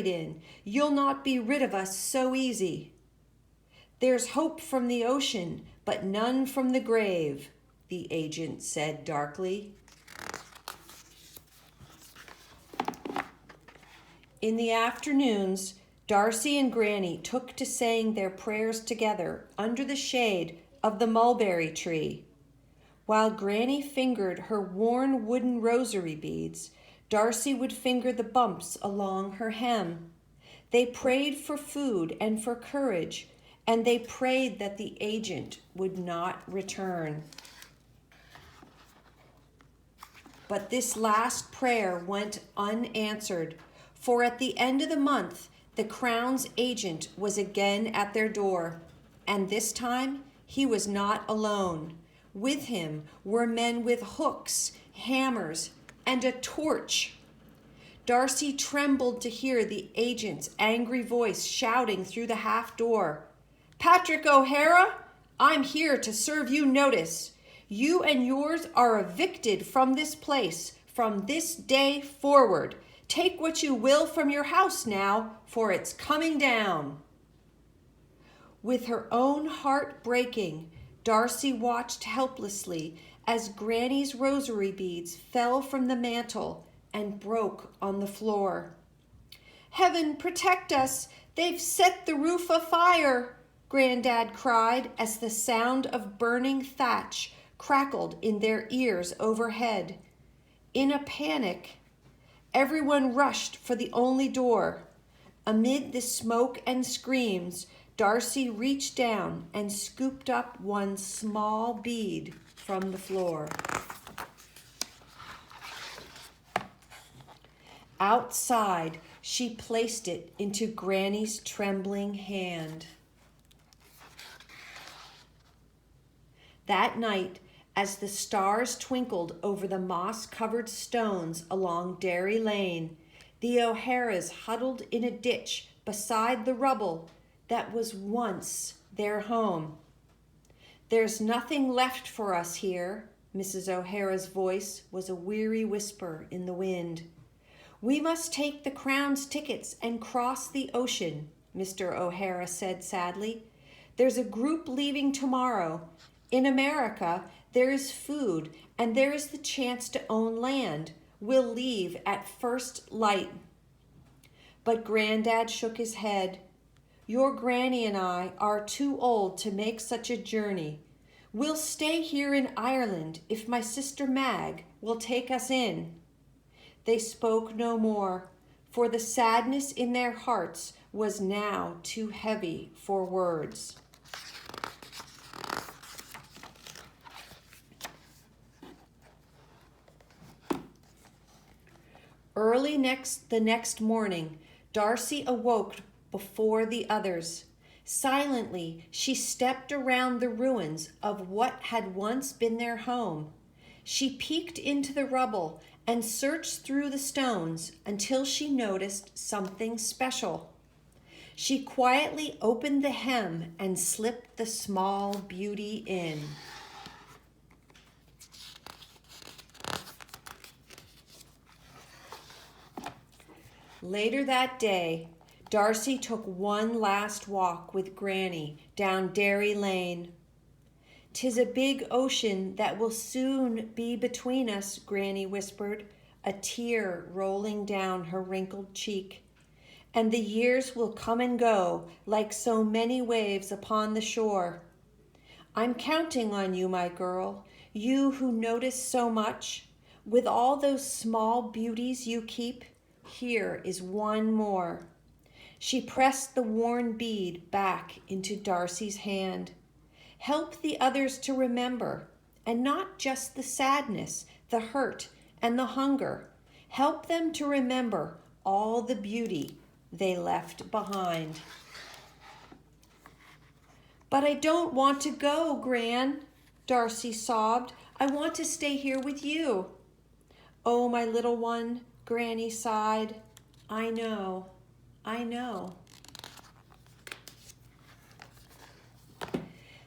in. You'll not be rid of us so easy. There's hope from the ocean, but none from the grave, the agent said darkly. In the afternoons, Darcy and Granny took to saying their prayers together under the shade of the mulberry tree. While Granny fingered her worn wooden rosary beads, Darcy would finger the bumps along her hem. They prayed for food and for courage, and they prayed that the agent would not return. But this last prayer went unanswered, for at the end of the month, the Crown's agent was again at their door, and this time he was not alone. With him were men with hooks, hammers, and a torch. Darcy trembled to hear the agent's angry voice shouting through the half door. "Patrick O'Hara, I'm here to serve you notice. You and yours are evicted from this place from this day forward. Take what you will from your house now, for it's coming down." With her own heart breaking, Darcy watched helplessly as Granny's rosary beads fell from the mantel and broke on the floor. "Heaven protect us! They've set the roof afire!" Granddad cried as the sound of burning thatch crackled in their ears overhead. In a panic, everyone rushed for the only door. Amid the smoke and screams, Darcy reached down and scooped up one small bead from the floor. Outside, she placed it into Granny's trembling hand. That night, as the stars twinkled over the moss-covered stones along Dairy Lane, the O'Haras huddled in a ditch beside the rubble that was once their home. "There's nothing left for us here," Mrs. O'Hara's voice was a weary whisper in the wind. "We must take the Crown's tickets and cross the ocean," Mr. O'Hara said sadly. "There's a group leaving tomorrow. In America, there is food and there is the chance to own land. We'll leave at first light." But Granddad shook his head. "Your Granny and I are too old to make such a journey. We'll stay here in Ireland if my sister Mag will take us in." They spoke no more, for the sadness in their hearts was now too heavy for words. Early the next morning, Darcy awoke before the others. Silently, she stepped around the ruins of what had once been their home. She peeked into the rubble and searched through the stones until she noticed something special. She quietly opened the hem and slipped the small beauty in. Later that day, Darcy took one last walk with Granny down Dairy Lane. "'Tis a big ocean that will soon be between us," Granny whispered, a tear rolling down her wrinkled cheek. "And the years will come and go like so many waves upon the shore. I'm counting on you, my girl, you who notice so much. With all those small beauties you keep, here is one more." She pressed the worn bead back into Darcy's hand. "Help the others to remember, and not just the sadness, the hurt, and the hunger. Help them to remember all the beauty they left behind." "But I don't want to go, Gran," Darcy sobbed. "I want to stay here with you." "Oh, my little one," Granny sighed. I know.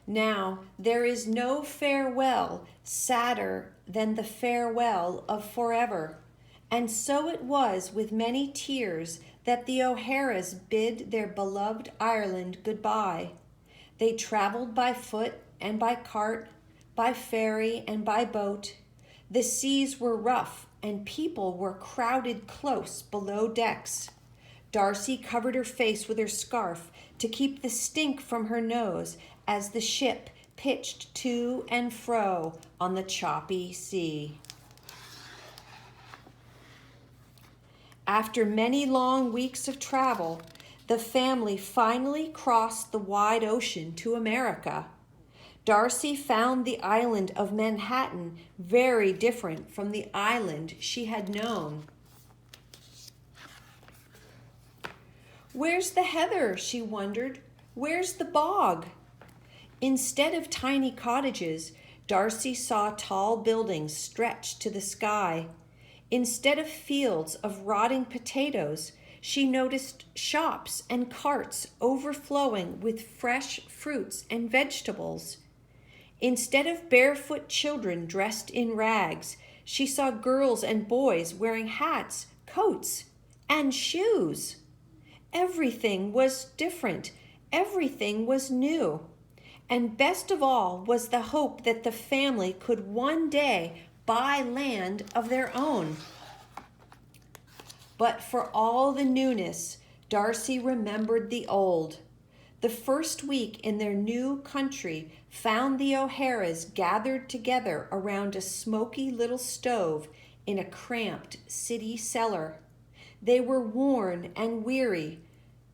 Now, there is no farewell sadder than the farewell of forever. And so it was with many tears that the O'Haras bid their beloved Ireland goodbye. They traveled by foot and by cart, by ferry and by boat. The seas were rough and people were crowded close below decks. Darcy covered her face with her scarf to keep the stink from her nose as the ship pitched to and fro on the choppy sea. After many long weeks of travel, the family finally crossed the wide ocean to America. Darcy found the island of Manhattan very different from the island she had known. Where's the heather, she wondered. Where's the bog? Instead of tiny cottages, Darcy saw tall buildings stretched to the sky. Instead of fields of rotting potatoes, she noticed shops and carts overflowing with fresh fruits and vegetables. Instead of barefoot children dressed in rags, she saw girls and boys wearing hats, coats, and shoes. Everything was different. Everything was new. And best of all was the hope that the family could one day buy land of their own. But for all the newness, Darcy remembered the old. The first week in their new country found the O'Haras gathered together around a smoky little stove in a cramped city cellar. They were worn and weary,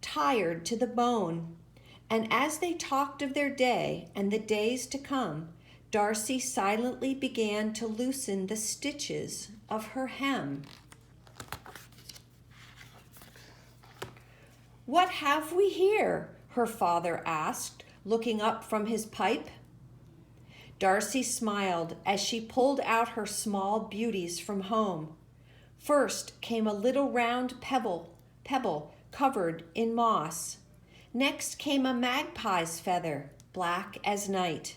tired to the bone. And as they talked of their day and the days to come, Darcy silently began to loosen the stitches of her hem. "What have we here?" her father asked, looking up from his pipe. Darcy smiled as she pulled out her small beauties from home. First came a little round pebble covered in moss. Next came a magpie's feather, black as night.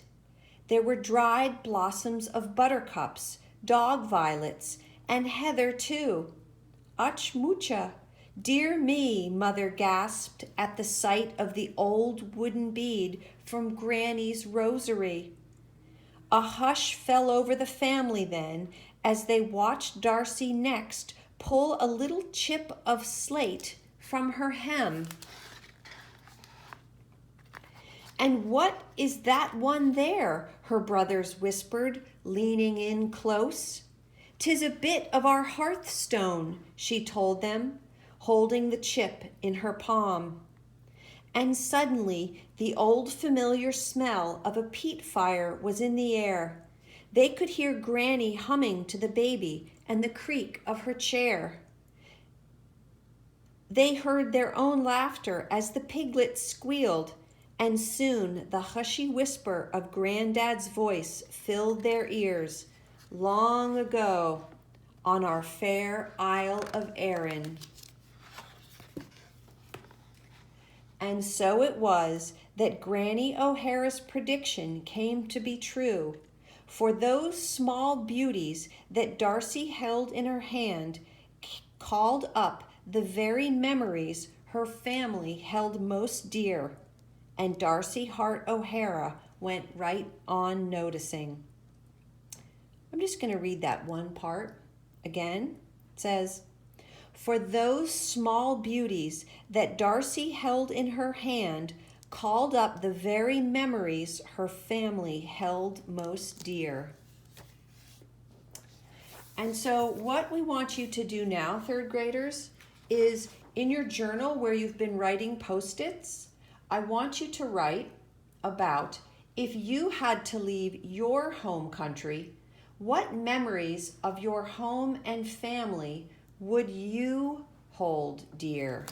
There were dried blossoms of buttercups, dog violets, and heather too. "Ach mucha! Dear me," Mother gasped at the sight of the old wooden bead from Granny's rosary. A hush fell over the family then as they watched Darcy next pull a little chip of slate from her hem. "And what is that one there?" her brothers whispered, leaning in close. "'Tis a bit of our hearthstone," she told them, holding the chip in her palm. And suddenly the old familiar smell of a peat fire was in the air. They could hear Granny humming to the baby and the creak of her chair. They heard their own laughter as the piglets squealed, and soon the hushy whisper of Granddad's voice filled their ears. "Long ago, on our fair Isle of Arran." And so it was that Granny O'Hara's prediction came to be true. For those small beauties that Darcy held in her hand called up the very memories her family held most dear. And Darcy Hart O'Hara went right on noticing. I'm just going to read that one part again. It says, "For those small beauties that Darcy held in her hand called up the very memories her family held most dear." And so what we want you to do now, third graders, is in your journal where you've been writing Post-its, I want you to write about if you had to leave your home country, what memories of your home and family would you hold dear?